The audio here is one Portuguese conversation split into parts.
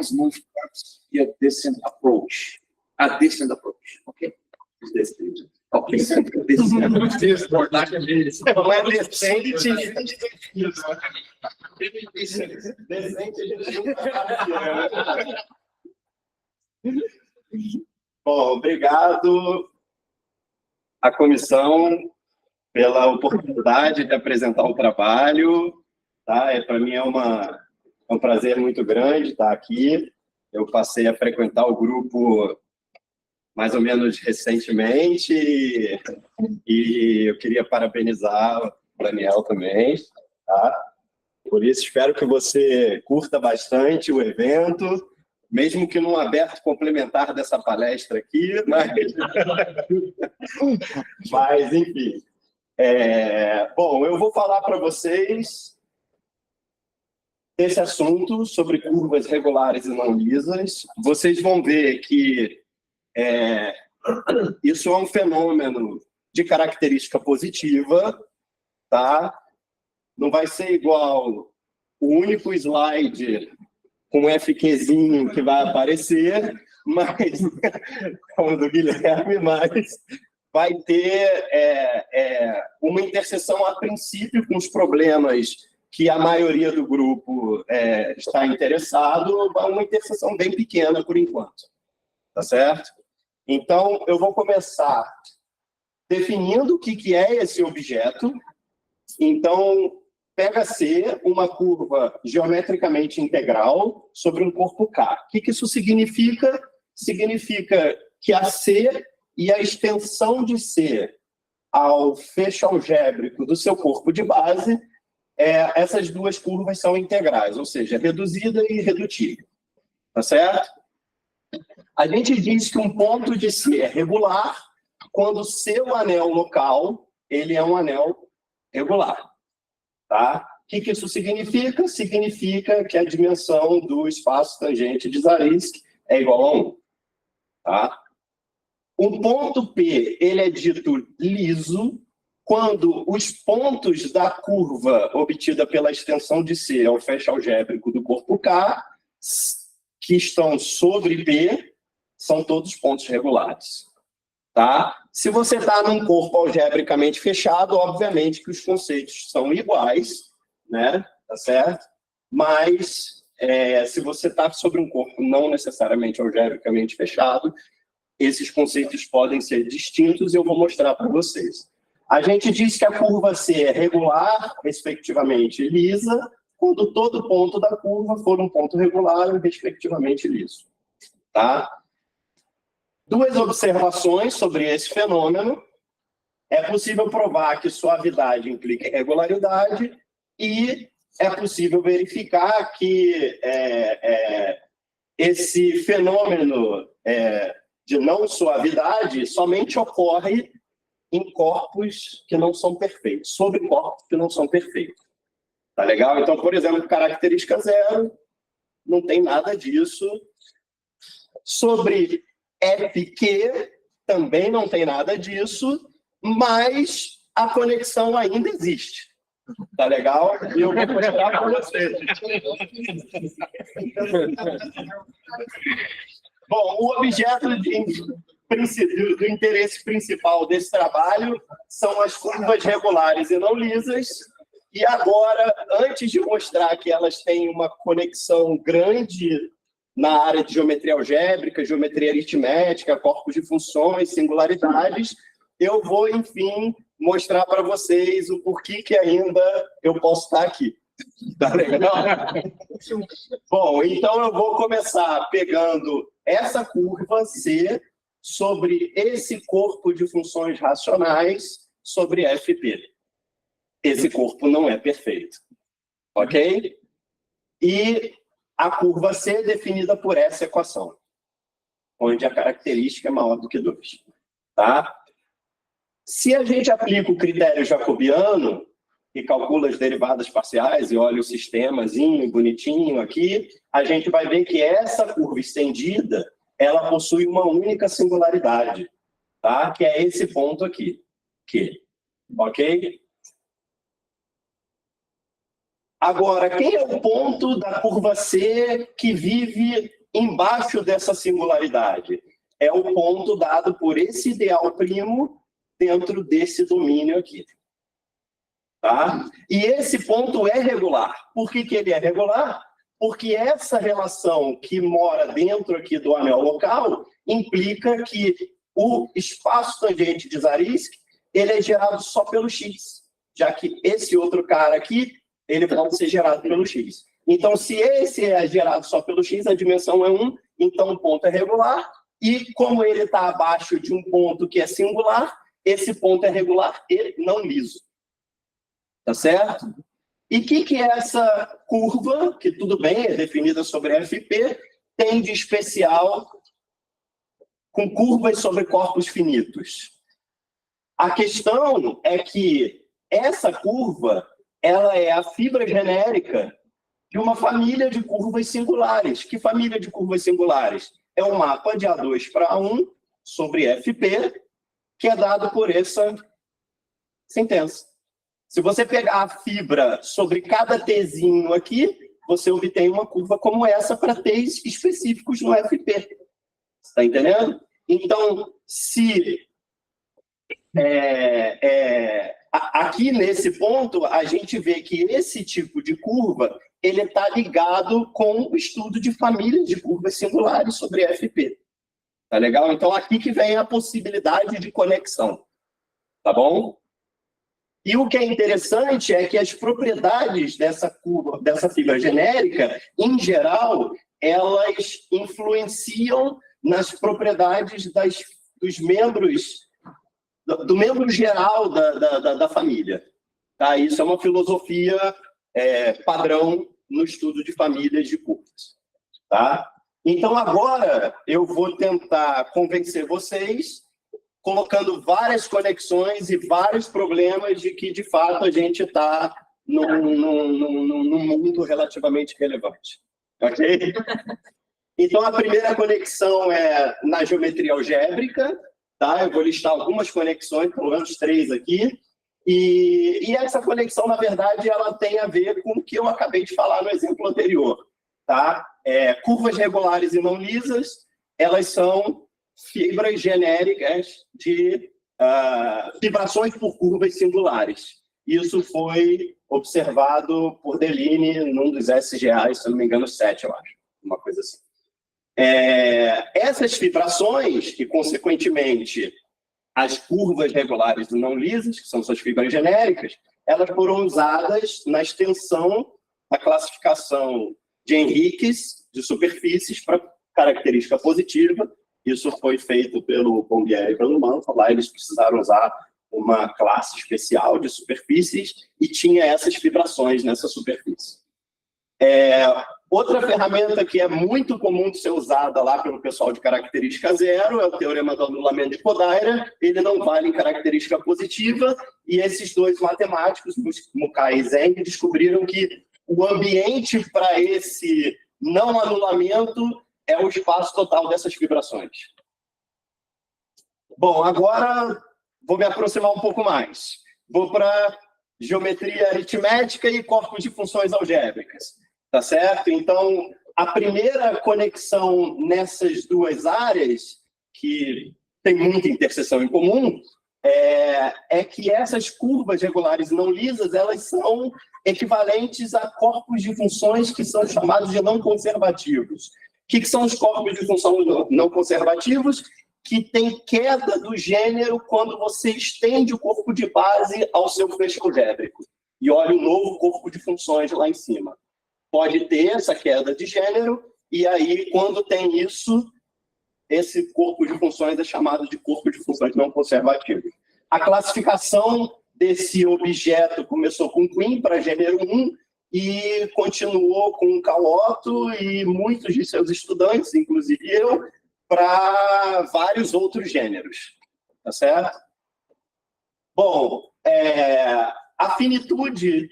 smooth curves e a descent approach. A descent approach, ok? Descent. Ok. Não é decente. Bom, obrigado à comissão pela oportunidade de apresentar o trabalho. Tá? Para mim é um prazer muito grande estar aqui. Eu passei a frequentar o grupo mais ou menos recentemente e eu queria parabenizar o Daniel também. Tá? Por isso, espero que você curta bastante o evento, mesmo que num aberto complementar dessa palestra aqui, mas enfim. Bom, eu vou falar para vocês desse assunto sobre curvas regulares e não lisas. Vocês vão ver que isso é um fenômeno de característica positiva, tá? Não vai ser igual o único slide com FQzinho que vai aparecer, mas, como do Guilherme, mas vai ter uma interseção a princípio com os problemas que a maioria do grupo está interessado, uma interseção bem pequena por enquanto, tá certo? Então, eu vou começar definindo o que é esse objeto. Então, pega C, uma curva geometricamente integral sobre um corpo K. O que isso significa? Significa que a C e a extensão de C ao fecho algébrico do seu corpo de base, essas duas curvas são integrais, ou seja, reduzida e irredutível. Tá certo? A gente diz que um ponto de C é regular quando o seu anel local ele é um anel regular. Tá? O que isso significa? Significa que a dimensão do espaço tangente de Zariski é igual a 1. Tá? Um ponto P ele é dito liso quando os pontos da curva obtida pela extensão de C ao fecho algébrico do corpo K, que estão sobre P, são todos pontos regulares. Tá? Se você está num corpo algebricamente fechado, obviamente que os conceitos são iguais, né? Tá certo? Mas se você está sobre um corpo não necessariamente algebricamente fechado, esses conceitos podem ser distintos e eu vou mostrar para vocês. A gente diz que a curva C é regular, respectivamente lisa, quando todo ponto da curva for um ponto regular, respectivamente liso. Tá? Duas observações sobre esse fenômeno. É possível provar que suavidade implica irregularidade e é possível verificar que esse fenômeno de não suavidade somente ocorre em corpos que não são perfeitos, sobre corpos que não são perfeitos. Tá legal? Então, por exemplo, característica 0, não tem nada disso. Sobre FQ, também não tem nada disso, mas a conexão ainda existe. Tá legal? E eu vou mostrar para vocês. Bom, o objeto do interesse principal desse trabalho são as curvas regulares e não lisas. E agora, antes de mostrar que elas têm uma conexão grande na área de geometria algébrica, geometria aritmética, corpos de funções, singularidades, eu vou, enfim, mostrar para vocês o porquê que ainda eu posso estar aqui. Tá legal? Bom, então eu vou começar pegando essa curva C sobre esse corpo de funções racionais sobre FP. Esse corpo não é perfeito. Ok? E a curva C é definida por essa equação, onde a característica é maior do que 2. Tá? Se a gente aplica o critério jacobiano e calcula as derivadas parciais e olha o sistemazinho bonitinho aqui, a gente vai ver que essa curva estendida ela possui uma única singularidade, tá? Que é esse ponto aqui. Ok? Agora, quem é o ponto da curva C que vive embaixo dessa singularidade? É o ponto dado por esse ideal primo dentro desse domínio aqui. Tá? E esse ponto é regular. Por que ele é regular? Porque essa relação que mora dentro aqui do anel local implica que o espaço tangente de Zariski ele é gerado só pelo x, já que esse outro cara aqui ele pode ser gerado pelo x. Então, se esse é gerado só pelo x, a dimensão é 1, então o ponto é regular, e como ele está abaixo de um ponto que é singular, esse ponto é regular e não liso. Tá certo? E o que é essa curva, que tudo bem, é definida sobre FP, tem de especial com curvas sobre corpos finitos? A questão é que essa curva ela é a fibra genérica de uma família de curvas singulares. Que família de curvas singulares? É um mapa de A2 para A1 sobre FP, que é dado por essa sentença. Se você pegar a fibra sobre cada Tzinho aqui, você obtém uma curva como essa para T's específicos no FP. Está entendendo? Então, se aqui nesse ponto, a gente vê que esse tipo de curva ele está ligado com o estudo de famílias de curvas singulares sobre FP. Tá legal? Então, aqui que vem a possibilidade de conexão. Tá bom? E o que é interessante é que as propriedades dessa curva, dessa fibra genérica, em geral, elas influenciam nas propriedades dos membros, do membro geral da família. Tá? Isso é uma filosofia padrão no estudo de famílias de curvas. Tá? Então, agora, eu vou tentar convencer vocês colocando várias conexões e vários problemas de que, de fato, a gente está num mundo relativamente relevante. Ok? Então, a primeira conexão é na geometria algébrica. Tá? Eu vou listar algumas conexões, pelo menos 3 aqui. E essa conexão, na verdade, ela tem a ver com o que eu acabei de falar no exemplo anterior. Tá? Curvas regulares e não lisas, elas são fibras genéricas de vibrações por curvas singulares. Isso foi observado por Deligne num dos SGAs, se não me engano, 7, eu acho. Uma coisa assim. Essas vibrações, e consequentemente as curvas regulares e não lisas, que são suas fibras genéricas, elas foram usadas na extensão da classificação de Henriques de superfícies para característica positiva. Isso foi feito pelo Bombier e pelo Manford. Lá eles precisaram usar uma classe especial de superfícies e tinha essas vibrações nessa superfície. Outra ferramenta que é muito comum de ser usada lá pelo pessoal de característica zero é o teorema do anulamento de Kodaira. Ele não vale em característica positiva, e esses dois matemáticos, Mukai e Zeng, descobriram que o ambiente para esse não anulamento é o espaço total dessas vibrações. Bom, agora vou me aproximar um pouco mais. Vou para geometria aritmética e corpos de funções algébricas. Tá certo? Então, a primeira conexão nessas duas áreas, que tem muita interseção em comum, é que essas curvas regulares não lisas, elas são equivalentes a corpos de funções que são chamados de não conservativos. O que são os corpos de função não conservativos? Que tem queda do gênero quando você estende o corpo de base ao seu feixe algébrico e olha um novo corpo de funções lá em cima. Pode ter essa queda de gênero, e aí, quando tem isso, esse corpo de funções é chamado de corpo de funções não conservativos. A classificação desse objeto começou com Quinn para gênero 1 e continuou com Caloto e muitos de seus estudantes, inclusive eu, para vários outros gêneros. Tá certo? Bom, a finitude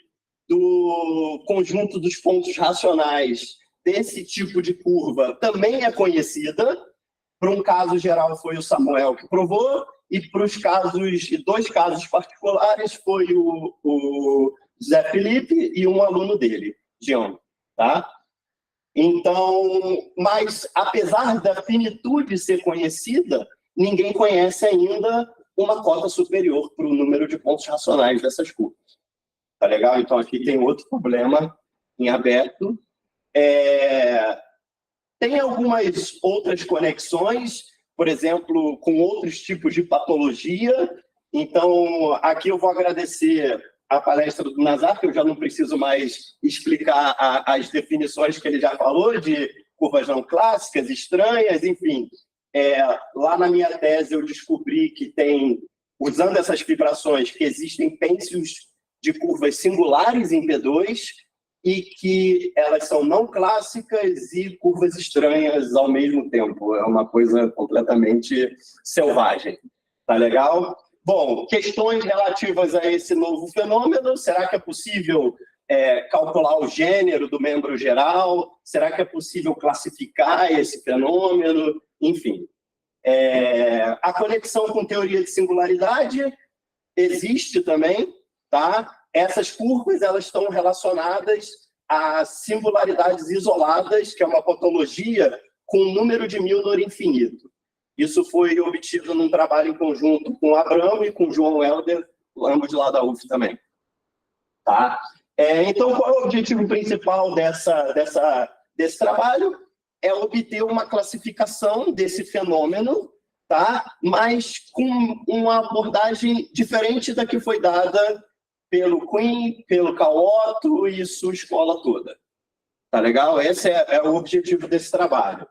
do conjunto dos pontos racionais desse tipo de curva também é conhecida. Para um caso geral foi o Samuel que provou, e para os casos, 2 casos particulares foi o Zé Felipe e um aluno dele, Jean, tá? Então, mas apesar da finitude ser conhecida, ninguém conhece ainda uma cota superior para o número de pontos racionais dessas curvas. Tá legal? Então, aqui tem outro problema em aberto. Tem algumas outras conexões, por exemplo, com outros tipos de patologia. Então, aqui eu vou agradecer a palestra do Nazar, que eu já não preciso mais explicar as definições que ele já falou, de curvas não clássicas, estranhas, enfim. Lá na minha tese eu descobri que tem, usando essas fibrações, que existem pênsios de curvas singulares em P2 e que elas são não clássicas e curvas estranhas ao mesmo tempo. É uma coisa completamente selvagem. Tá legal? Bom, questões relativas a esse novo fenômeno. Será que é possível calcular o gênero do membro geral? Será que é possível classificar esse fenômeno? Enfim. A conexão com teoria de singularidade existe também, tá? Essas curvas elas estão relacionadas a singularidades isoladas, que é uma patologia com um número de Milnor infinito. Isso foi obtido num trabalho em conjunto com o Abramo e com o João Helder, ambos lá da UF também. Tá? Então, qual é o objetivo principal desse trabalho? É obter uma classificação desse fenômeno, tá? Mas com uma abordagem diferente da que foi dada pelo Quinn, pelo Caotto e sua escola toda. Tá legal? Esse é o objetivo desse trabalho.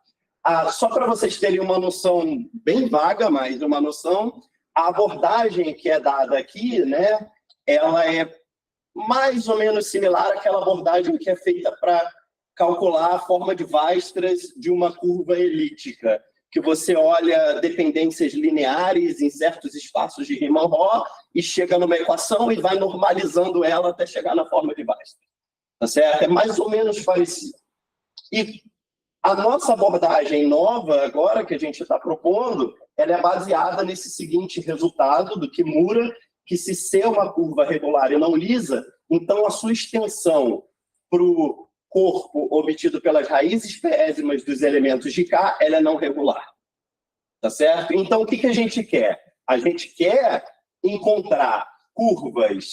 Só para vocês terem uma noção bem vaga, mas uma noção, a abordagem que é dada aqui, né, ela é mais ou menos similar àquela abordagem que é feita para calcular a forma de Weierstrass de uma curva elíptica, que você olha dependências lineares em certos espaços de Riemann-Roch e chega numa equação e vai normalizando ela até chegar na forma de Weierstrass. Tá certo? É mais ou menos parecido. E a nossa abordagem nova, agora, que a gente está propondo, ela é baseada nesse seguinte resultado do Kimura, que se C é uma curva regular e não lisa, então a sua extensão para o corpo obtido pelas raízes pésimas dos elementos de K, ela é não regular. Tá certo? Então, o que a gente quer? A gente quer encontrar curvas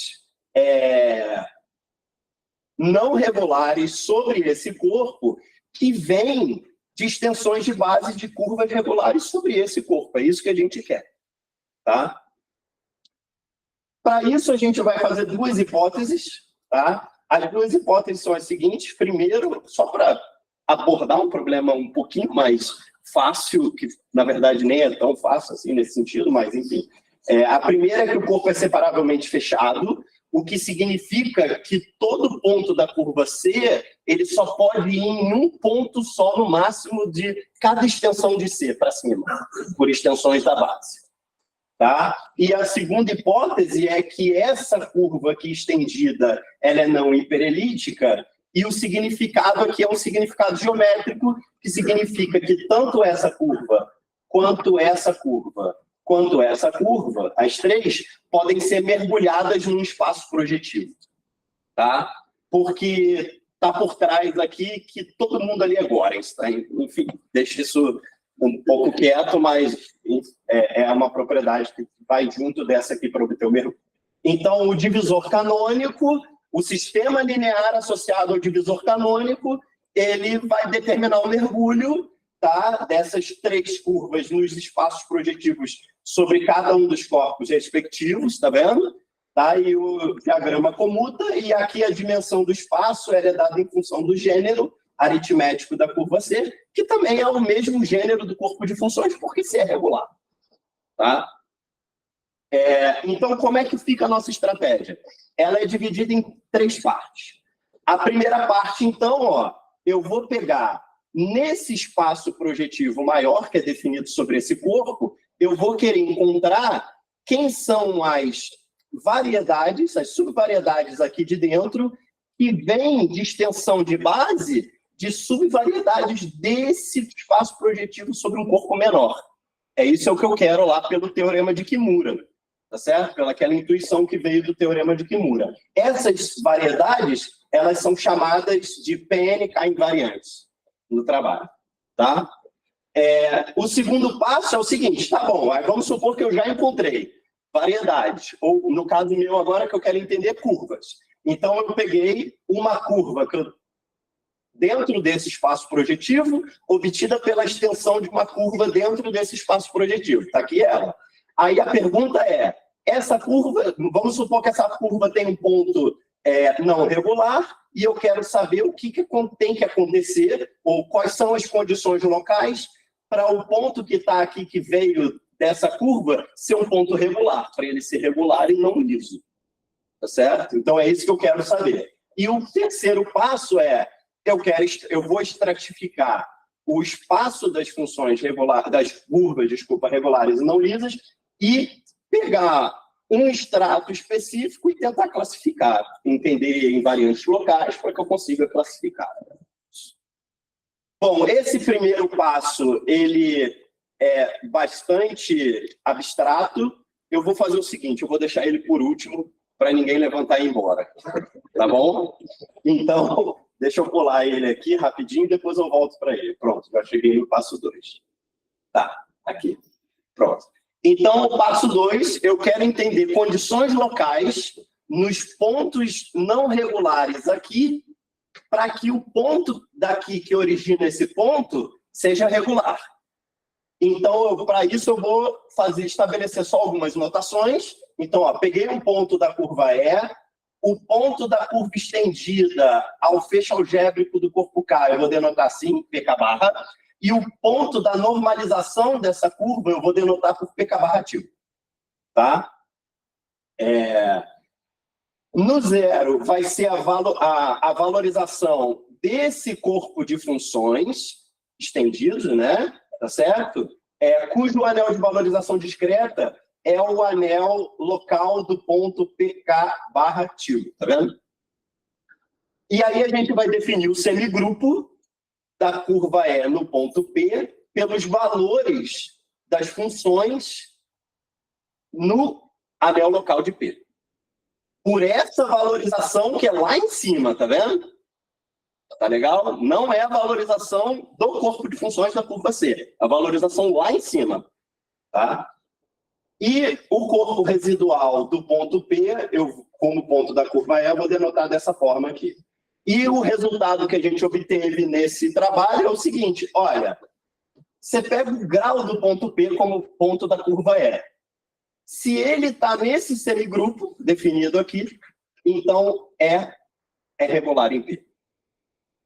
não regulares sobre esse corpo que vêm de extensões de base de curvas regulares sobre esse corpo. É isso que a gente quer. Tá? Para isso, a gente vai fazer duas hipóteses. Tá? As duas hipóteses são as seguintes. Primeiro, só para abordar um problema um pouquinho mais fácil, que na verdade nem é tão fácil assim nesse sentido, mas enfim. A primeira é que o corpo é separavelmente fechado, o que significa que todo ponto da curva C ele só pode ir em um ponto só no máximo de cada extensão de C para cima, por extensões da base. Tá? E a segunda hipótese é que essa curva aqui estendida ela é não hiperelíptica e o significado aqui é um significado geométrico, que significa que tanto essa curva, quanto essa curva, as três, podem ser mergulhadas num espaço projetivo. Tá? Porque está por trás aqui que todo mundo ali é Gorentz. Tá? Enfim, deixa isso um pouco quieto, mas é uma propriedade que vai junto dessa aqui para obter o mergulho. Então, o divisor canônico, o sistema linear associado ao divisor canônico, ele vai determinar o mergulho, tá, dessas três curvas nos espaços projetivos sobre cada um dos corpos respectivos, tá vendo? Tá? E o diagrama comuta, e aqui a dimensão do espaço ela é dada em função do gênero aritmético da curva C, que também é o mesmo gênero do corpo de funções, porque C é regular. Tá? Então, como é que fica a nossa estratégia? Ela é dividida em três partes. A primeira parte, então, ó, eu vou pegar nesse espaço projetivo maior, que é definido sobre esse corpo, eu vou querer encontrar quem são as variedades, as subvariedades aqui de dentro, que vêm de extensão de base de subvariedades desse espaço projetivo sobre um corpo menor. Isso é o que eu quero lá pelo teorema de Kimura. tá certo? Pelaquela intuição que veio do Teorema de Kimura. Essas variedades, elas são chamadas de PNK invariantes no trabalho, tá? O segundo passo é o seguinte, tá bom, aí vamos supor que eu já encontrei variedades, ou no caso meu agora que eu quero entender curvas. Então eu peguei uma curva dentro desse espaço projetivo, obtida pela extensão de uma curva dentro desse espaço projetivo. Está aqui ela. Aí a pergunta é, essa curva, vamos supor que essa curva tem um ponto não regular, e eu quero saber o que tem que acontecer, ou quais são as condições locais para o ponto que está aqui, que veio dessa curva, ser um ponto regular, para ele ser regular e não liso. Tá certo? Então é isso que eu quero saber. E o terceiro passo é, eu vou estratificar o espaço das funções regulares, das curvas, regulares e não lisas, e pegar um extrato específico e tentar classificar, entender em variantes locais para que eu consiga classificar. Bom, esse primeiro passo, ele é bastante abstrato. Eu vou fazer o seguinte, eu vou deixar ele por último, para ninguém levantar e ir embora. Tá bom? Então, deixa eu pular ele aqui rapidinho, depois eu volto para ele. Pronto, já cheguei no passo 2. Tá, aqui. Pronto. Então, o passo 2, eu quero entender condições locais nos pontos não regulares aqui, para que o ponto daqui que origina esse ponto seja regular. Então, para isso, eu vou estabelecer só algumas notações. Então, ó, peguei um ponto da curva E, o ponto da curva estendida ao fecho algébrico do corpo K, eu vou denotar assim, PK barra, e o ponto da normalização dessa curva eu vou denotar por PK barra tio. Tá? No zero vai ser a valorização desse corpo de funções estendido, né? Tá certo? Cujo anel de valorização discreta é o anel local do ponto PK barra tio, tá vendo? E aí a gente vai definir o semigrupo da curva E no ponto P pelos valores das funções no anel local de P. Por essa valorização que é lá em cima, tá vendo? Tá legal? Não é a valorização do corpo de funções da curva C. A valorização lá em cima, tá? E o corpo residual do ponto P, como ponto da curva E, eu vou denotar dessa forma aqui. E o resultado que a gente obteve nesse trabalho é o seguinte, olha, você pega o grau do ponto P como ponto da curva E. Se ele está nesse semigrupo definido aqui, então é regular em P.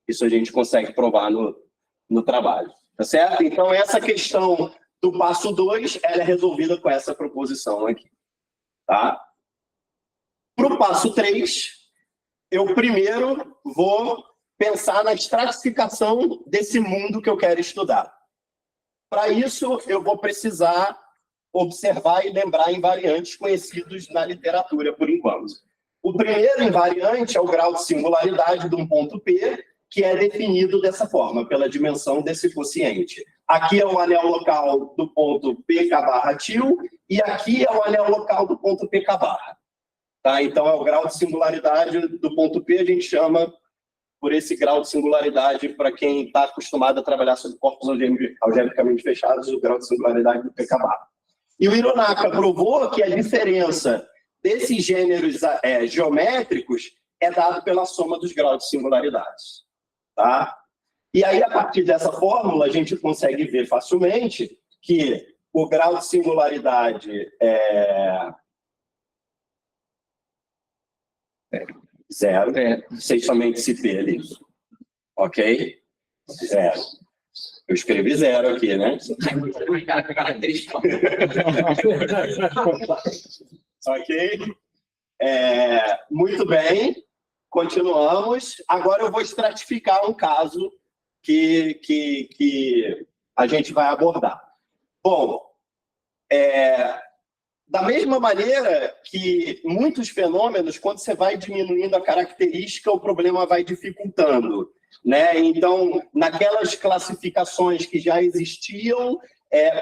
Isso a gente consegue provar no trabalho, tá certo? Então essa questão do passo 2, ela é resolvida com essa proposição aqui, tá? Para o passo 3, eu primeiro vou pensar na estratificação desse mundo que eu quero estudar. Para isso, eu vou precisar observar e lembrar invariantes conhecidos na literatura, por enquanto. O primeiro invariante é o grau de singularidade de um ponto P, que é definido dessa forma, pela dimensão desse quociente. Aqui é o anel local do ponto PK barra tio, e aqui é o anel local do ponto PK barra. Tá? Então, é o grau de singularidade do ponto P, a gente chama por esse grau de singularidade, para quem está acostumado a trabalhar sobre corpos algebricamente fechados, o grau de singularidade do PK barra. E o Hironaka provou que a diferença desses gêneros geométricos é dado pela soma dos graus de singularidades. Tá? E aí, a partir dessa fórmula, a gente consegue ver facilmente que o grau de singularidade é zero. Sei somente se P ali. Ok? Zero. Eu escrevi zero aqui, né? Ok? Muito bem. Continuamos. Agora eu vou estratificar um caso que a gente vai abordar. Bom, da mesma maneira que muitos fenômenos, quando você vai diminuindo a característica, o problema vai dificultando, né? Então, naquelas classificações que já existiam,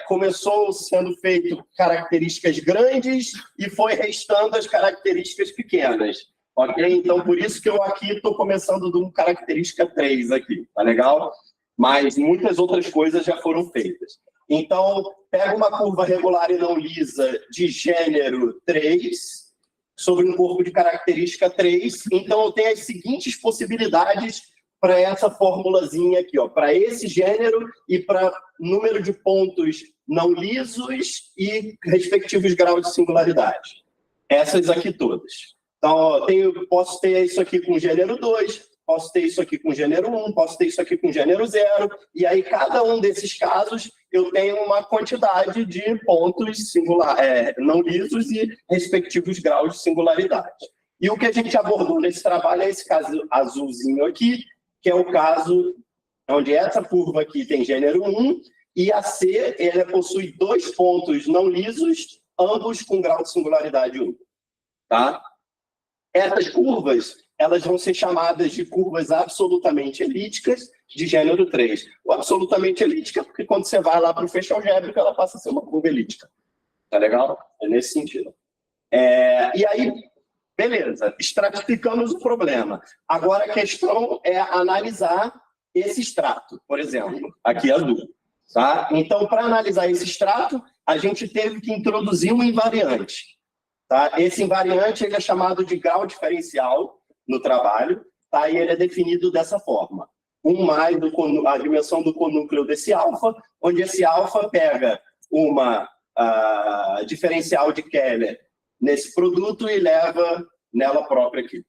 começou sendo feito características grandes e foi restando as características pequenas. Ok? Então, por isso que eu aqui estou começando de uma característica 3 aqui, tá legal? Mas muitas outras coisas já foram feitas. Então, pega uma curva regular e não lisa de gênero 3 sobre um corpo de característica 3. Então, eu tenho as seguintes possibilidades para essa formulazinha aqui, ó, para esse gênero e para número de pontos não lisos e respectivos graus de singularidade. Essas aqui todas. Então, ó, posso ter isso aqui com gênero 2, posso ter isso aqui com gênero 1, posso ter isso aqui com gênero 0, e aí cada um desses casos eu tenho uma quantidade de pontos não lisos e respectivos graus de singularidade. E o que a gente abordou nesse trabalho é esse caso azulzinho aqui, que é o caso onde essa curva aqui tem gênero 1 e a C ela possui 2 pontos não lisos, ambos com grau de singularidade 1. Tá? Essas curvas elas vão ser chamadas de curvas absolutamente elípticas de gênero 3. O absolutamente elíptica, porque quando você vai lá para o feixe algébrico, ela passa a ser uma curva elíptica. Tá legal? É nesse sentido. E aí, beleza, estratificamos o problema. Agora a questão é analisar esse extrato, por exemplo, aqui azul. Tá? Então, para analisar esse extrato, a gente teve que introduzir um invariante. Tá? Esse invariante ele é chamado de grau diferencial no trabalho, tá? E ele é definido dessa forma. 1 mais a dimensão do conúcleo desse alfa, onde esse alfa pega uma diferencial de Keller nesse produto e leva nela própria aqui.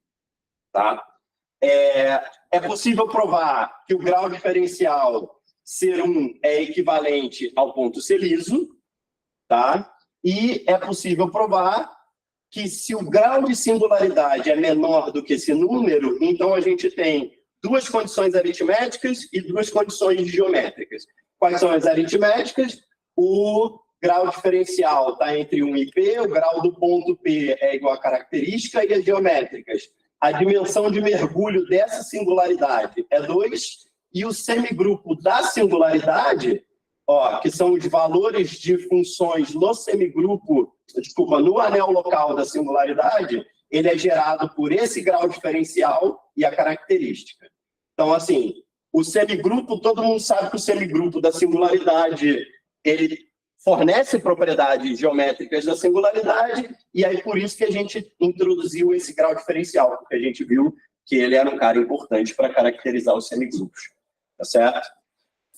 Tá? É possível provar que o grau diferencial ser 1 é equivalente ao ponto C liso, tá? E é possível provar que se o grau de singularidade é menor do que esse número, então a gente tem 2 condições aritméticas e 2 condições geométricas. Quais são as aritméticas? O grau diferencial está entre 1 e P, o grau do ponto P é igual à característica, e as geométricas. A dimensão de mergulho dessa singularidade é 2, e o semigrupo da singularidade, ó, que são os valores de funções no semigrupo, no anel local da singularidade, ele é gerado por esse grau diferencial e a característica. Então, assim, o semigrupo, todo mundo sabe que o semigrupo da singularidade, ele fornece propriedades geométricas da singularidade, e aí por isso que a gente introduziu esse grau diferencial, porque a gente viu que ele era um cara importante para caracterizar os semigrupos. Tá certo?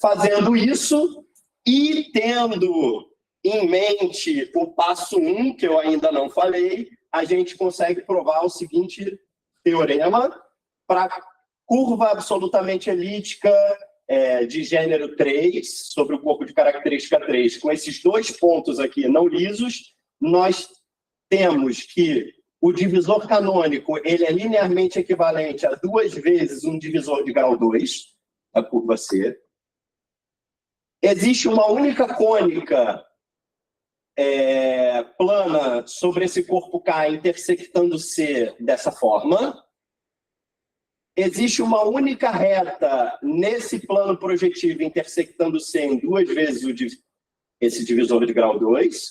Fazendo isso e tendo em mente o passo 1, que eu ainda não falei, a gente consegue provar o seguinte teorema para curva absolutamente elíptica de gênero 3, sobre o corpo de característica 3, com esses 2 pontos aqui não lisos, nós temos que o divisor canônico ele é linearmente equivalente a 2 vezes um divisor de grau 2, a curva C. Existe uma única cônica plana sobre esse corpo K intersectando C dessa forma. Existe uma única reta nesse plano projetivo intersectando C em 2 vezes esse divisor de grau 2.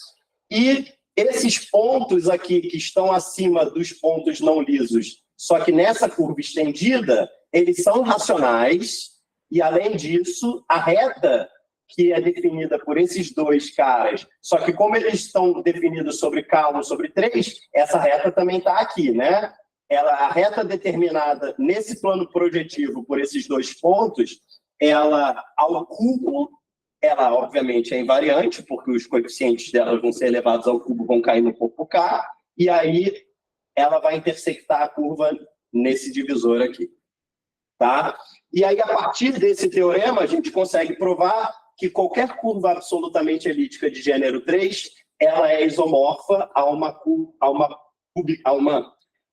E esses pontos aqui que estão acima dos pontos não lisos, só que nessa curva estendida, eles são racionais. E, além disso, a reta que é definida por esses 2 caras, só que como eles estão definidos sobre K1 sobre 3, essa reta também está aqui, né? A reta determinada nesse plano projetivo por esses 2 pontos, ela, ao cubo, ela obviamente é invariante, porque os coeficientes dela vão ser elevados ao cubo, vão cair no corpo K, e aí ela vai intersectar a curva nesse divisor aqui. Tá? E aí, a partir desse teorema, a gente consegue provar que qualquer curva absolutamente elíptica de gênero 3, ela é isomorfa a uma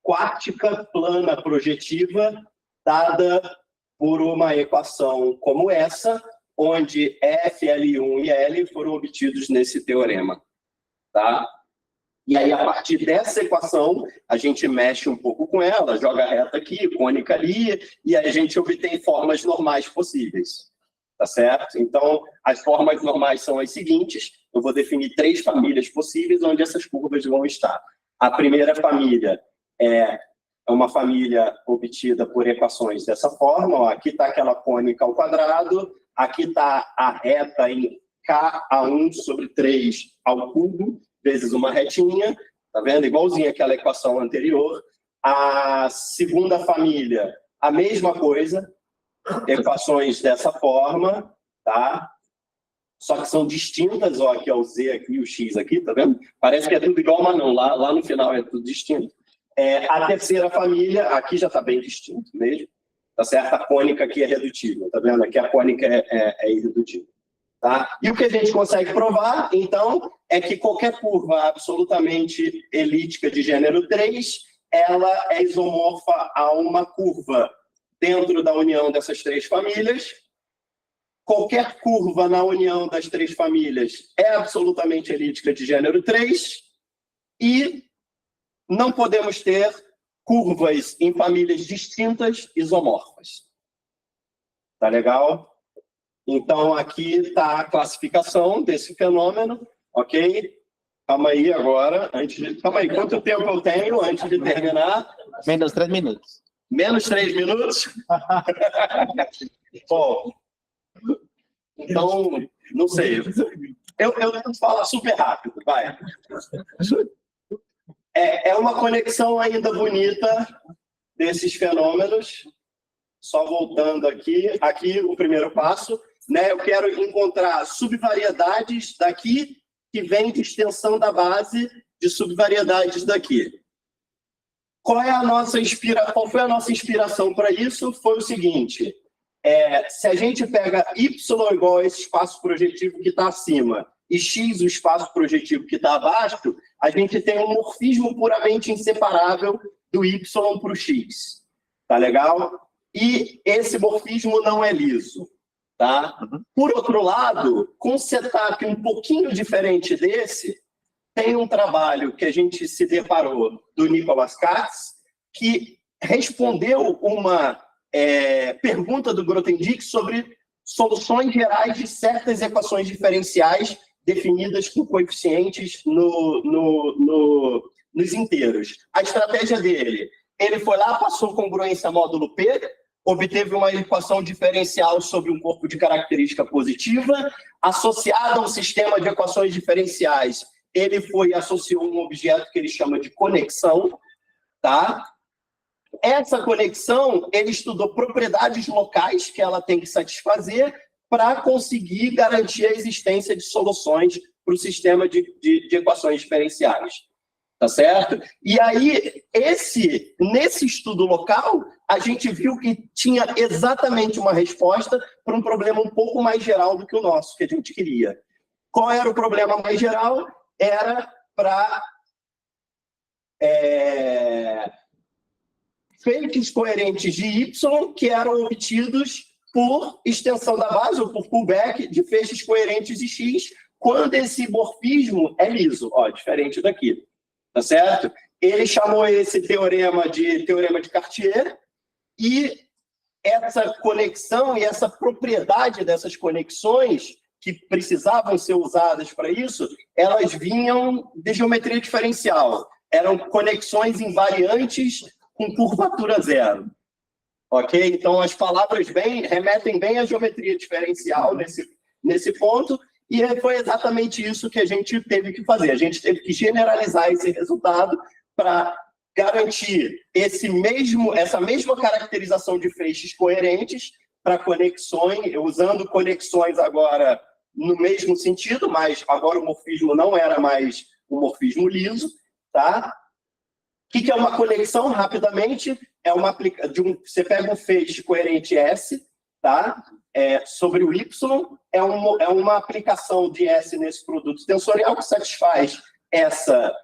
quártica plana projetiva dada por uma equação como essa, onde F, L1 e L foram obtidos nesse teorema. Tá? E aí, a partir dessa equação, a gente mexe um pouco com ela, joga reta aqui, cônica ali, e aí a gente obtém formas normais possíveis. tá certo? Então, as formas normais são as seguintes, eu vou definir 3 famílias possíveis onde essas curvas vão estar. A primeira família é uma família obtida por equações dessa forma, ó, aqui está aquela cônica ao quadrado, aqui está a reta em K1 sobre 3 ao cubo, vezes uma retinha, tá vendo? Igualzinho àquela equação anterior. A segunda família, a mesma coisa, equações dessa forma, tá? Só que são distintas, ó, aqui é o Z aqui, o X aqui, tá vendo? Parece que é tudo igual, mas não, lá no final é tudo distinto. A terceira família, aqui já está bem distinto mesmo, tá certo? A cônica aqui é redutível, tá vendo? Aqui a cônica é irredutível, tá? E o que a gente consegue provar, então, é que qualquer curva absolutamente elíptica de gênero 3, ela é isomorfa a uma curva dentro da união dessas 3 famílias. Qualquer curva na união das 3 famílias é absolutamente elíptica de gênero 3 e não podemos ter curvas em famílias distintas isomorfas. Tá legal? Então, aqui está a classificação desse fenômeno, ok? Calma aí agora, calma aí, quanto tempo eu tenho antes de terminar? Menos 3 minutos. Menos 3 minutos? Bom, então, não sei. Eu tento falar super rápido, vai. É uma conexão ainda bonita desses fenômenos. Só voltando aqui o primeiro passo, né? Eu quero encontrar subvariedades daqui que vem de extensão da base de subvariedades daqui. Qual foi a nossa inspiração para isso? Foi o seguinte, se a gente pega y igual a esse espaço projetivo que está acima e x o espaço projetivo que está abaixo, a gente tem um morfismo puramente inseparável do y para o x. Tá legal? E esse morfismo não é liso. Tá? Por outro lado, com um setup um pouquinho diferente desse, tem um trabalho que a gente se deparou do Nicholas Katz, que respondeu uma pergunta do Grothendieck sobre soluções gerais de certas equações diferenciais definidas com coeficientes nos inteiros. A estratégia dele, ele foi lá, passou congruência módulo P, obteve uma equação diferencial sobre um corpo de característica positiva, associada a um sistema de equações diferenciais, ele associou um objeto que ele chama de conexão, tá? Essa conexão, ele estudou propriedades locais que ela tem que satisfazer para conseguir garantir a existência de soluções para o sistema de equações diferenciais. Tá certo? E aí, nesse estudo local, a gente viu que tinha exatamente uma resposta para um problema um pouco mais geral do que o nosso, que a gente queria. Qual era o problema mais geral? Era para feitos coerentes de y que eram obtidos por extensão da base, ou por pullback, de feixes coerentes de x, quando esse morfismo é liso, ó, diferente daqui. Tá certo? Ele chamou esse teorema de Cartier, e essa conexão e essa propriedade dessas conexões que precisavam ser usadas para isso, elas vinham de geometria diferencial. Eram conexões invariantes com curvatura zero. Ok? Então, as palavras remetem bem à geometria diferencial nesse ponto, e foi exatamente isso que a gente teve que fazer. A gente teve que generalizar esse resultado para garantir essa mesma caracterização de feixes coerentes para conexões, usando conexões agora no mesmo sentido, mas agora o morfismo não era mais um morfismo liso, tá? O que é uma conexão? Rapidamente, você pega um feixe coerente S, tá? Sobre o Y, é uma aplicação de S nesse produto tensorial que satisfaz essa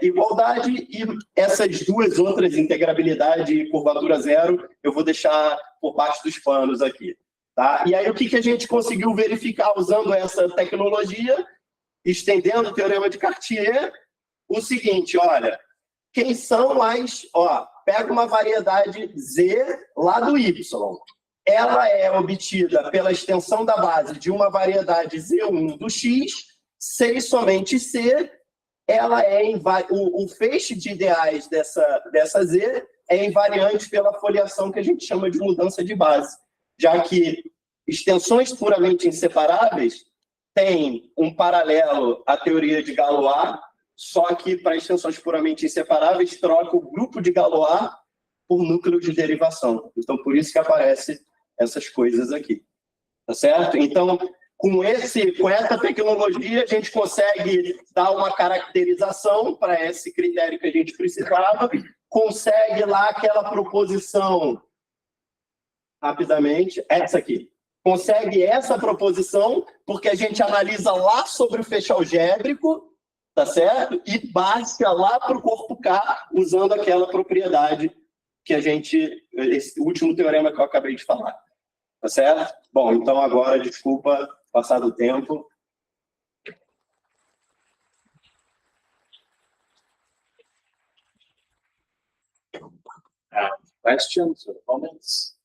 igualdade, e essas duas outras, integrabilidade e curvatura zero, eu vou deixar por baixo dos panos aqui. Tá? E aí o que a gente conseguiu verificar usando essa tecnologia, estendendo o teorema de Cartier, o seguinte, olha, quem são pega uma variedade Z lá do Y. ela é obtida pela extensão da base de uma variedade Z1 do X, C e somente C, ela é o feixe de ideais dessa Z é invariante pela foliação que a gente chama de mudança de base, já que extensões puramente inseparáveis têm um paralelo à teoria de Galois, só que para extensões puramente inseparáveis troca o grupo de Galois por núcleo de derivação. Então, por isso que aparecem essas coisas aqui. Tá certo? Então, com essa tecnologia, a gente consegue dar uma caracterização para esse critério que a gente precisava, consegue lá aquela proposição, rapidamente, essa aqui. Consegue essa proposição, porque a gente analisa lá sobre o feixe algébrico, tá certo? E baixa lá para o corpo K, usando aquela propriedade que a gente, esse último teorema que eu acabei de falar. Tá certo? Bom, então agora, desculpa, passado o tempo. Questions or comments?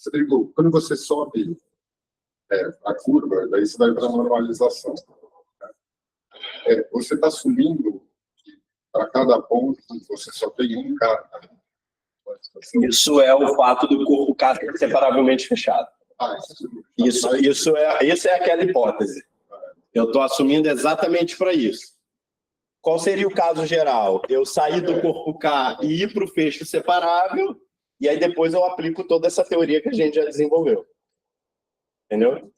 Rodrigo, quando você sobe a curva, daí você vai para a normalização. Você está assumindo que para cada ponto você só tem um cara. Isso é o fato do corpo K ser separavelmente fechado. Isso é aquela hipótese. Eu estou assumindo exatamente para isso. Qual seria o caso geral? Eu sair do corpo K e ir para o fecho separável, e aí depois eu aplico toda essa teoria que a gente já desenvolveu. Entendeu?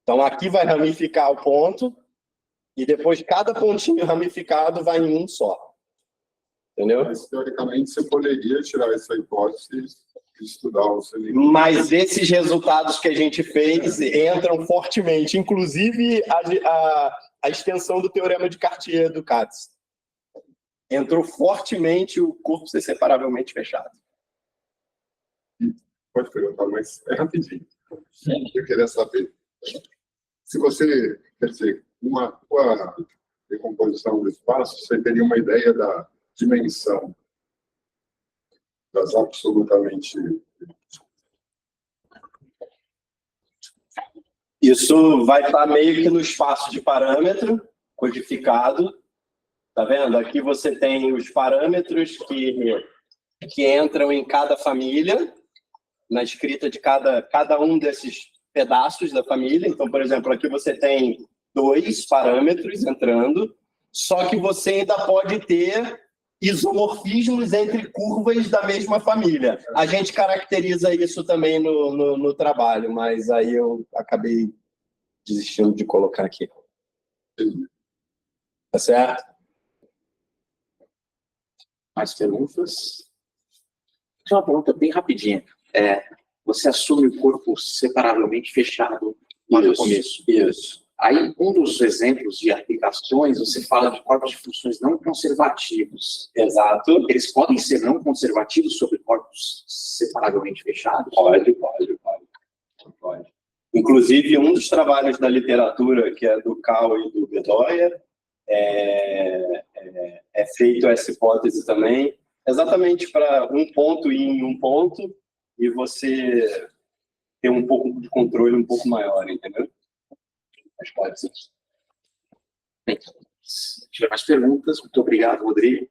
Então aqui vai ramificar o ponto, e depois cada pontinho ramificado vai em um só. Entendeu? Mas, teoricamente, você poderia tirar essa hipótese e estudar o cilindro. Mas esses resultados que a gente fez entram fortemente, inclusive a extensão do teorema de Cartier do Katz. Entrou fortemente o corpo ser separavelmente fechado. Pode perguntar, mas é rapidinho. Eu queria saber, se você, quer dizer, com a decomposição do espaço, você teria uma ideia da dimensão das absolutamente... Isso vai estar meio que no espaço de parâmetro codificado. Tá vendo? Aqui você tem os parâmetros que entram em cada família, na escrita de cada um desses pedaços da família. Então, por exemplo, aqui você tem 2 parâmetros entrando, só que você ainda pode ter isomorfismos entre curvas da mesma família. A gente caracteriza isso também no trabalho, mas aí eu acabei desistindo de colocar aqui. Tá certo? Mais perguntas? Uma pergunta bem rapidinha. Você assume o corpo separavelmente fechado no começo. Isso. Aí, um dos exemplos de aplicações, você fala de corpos de funções não conservativos. Exato. Eles podem ser não conservativos sobre corpos separavelmente fechados? Pode. Inclusive, um dos trabalhos da literatura, que é do Cal e do Bedoya, é feito essa hipótese também, exatamente para um ponto ir em um ponto e você ter um pouco de controle um pouco maior, entendeu? Mas pode ser. Bem, se tiver mais perguntas, muito obrigado, Rodrigo.